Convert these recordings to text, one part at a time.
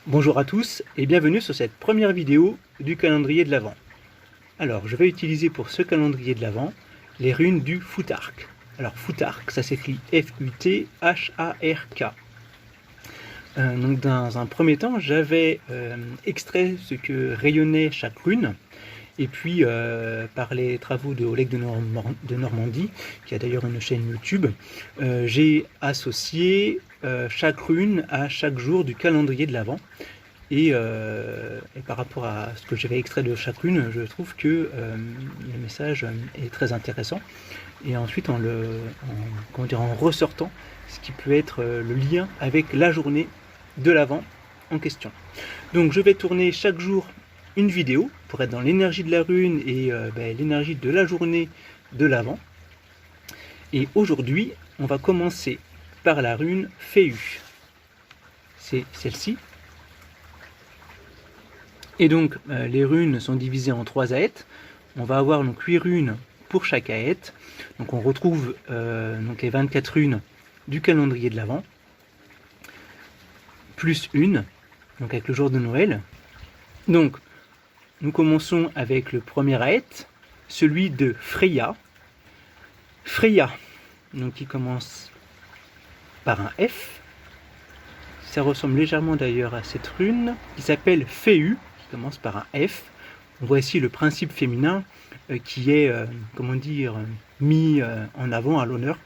Bonjour à tous et bienvenue sur cette première vidéo du calendrier de l'Avent. Alors, je vais utiliser pour ce calendrier de l'Avent les runes du Futhark. Alors, Futhark, ça s'écrit F-U-T-H-A-R-K. Donc, dans un premier temps, j'avais extrait ce que rayonnait chaque rune. Et puis, par les travaux de Oleg de Normandie, qui a d'ailleurs une chaîne YouTube, j'ai associé chaque rune à chaque jour du calendrier de l'Avent. Et par rapport à ce que j'avais extrait de chaque rune, je trouve que le message est très intéressant. Et ensuite, en ressortant ce qui peut être le lien avec la journée de l'Avent en question. Donc, je vais tourner chaque jour une vidéo pour être dans l'énergie de la rune et l'énergie de la journée de l'Avent. Et aujourd'hui, on va commencer par la rune Féu. C'est celle-ci. Et donc, les runes sont divisées en 3 aètes. On va avoir donc 8 runes pour chaque aète. Donc, on retrouve donc les 24 runes du calendrier de l'Avent, plus une, donc avec le jour de Noël. Donc, nous commençons avec le premier aète, celui de Freya. Freya, donc qui commence par un F. Ça ressemble légèrement d'ailleurs à cette rune, qui s'appelle Féu, qui commence par un F. On voit ici le principe féminin qui est, mis en avant, à l'honneur,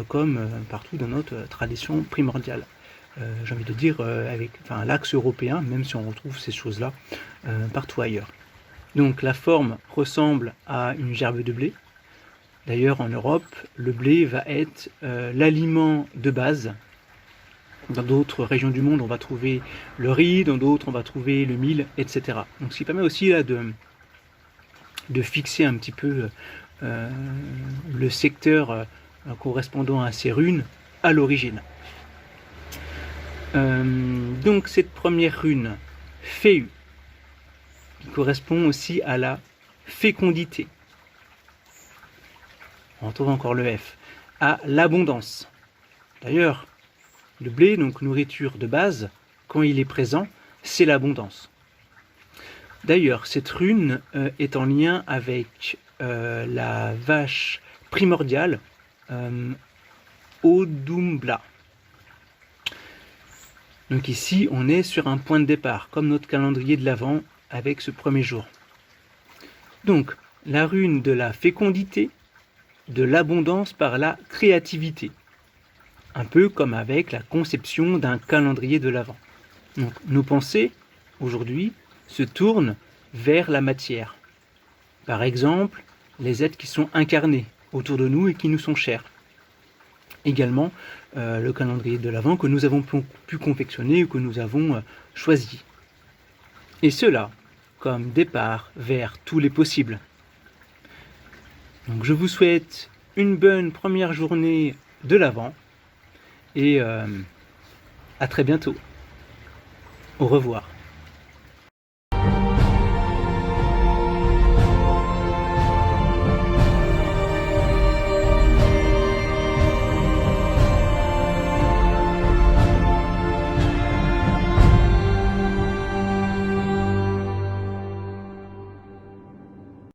comme partout dans notre tradition primordiale. J'ai envie de dire, avec l'axe européen, même si on retrouve ces choses-là partout ailleurs. Donc la forme ressemble à une gerbe de blé. D'ailleurs, en Europe, le blé va être l'aliment de base. Dans d'autres régions du monde, on va trouver le riz, dans d'autres, on va trouver le mil, etc. Donc, ce qui permet aussi là, de fixer un petit peu le secteur correspondant à ces runes à l'origine. Donc, cette première rune, Féu, qui correspond aussi à la fécondité. On retrouve encore le F, à l'abondance. D'ailleurs, le blé, donc nourriture de base, quand il est présent, c'est l'abondance. D'ailleurs, cette rune est en lien avec la vache primordiale, Audumbla. Donc ici, on est sur un point de départ, comme notre calendrier de l'Avent avec ce premier jour. Donc, la rune de la fécondité, de l'abondance par la créativité. Un peu comme avec la conception d'un calendrier de l'Avent. Donc, nos pensées, aujourd'hui, se tournent vers la matière. Par exemple, les êtres qui sont incarnés autour de nous et qui nous sont chers. Également, le calendrier de l'Avent que nous avons pu confectionner ou que nous avons choisi. Et cela, comme départ vers tous les possibles. Donc, je vous souhaite une bonne première journée de l'Avent. Et à très bientôt. Au revoir.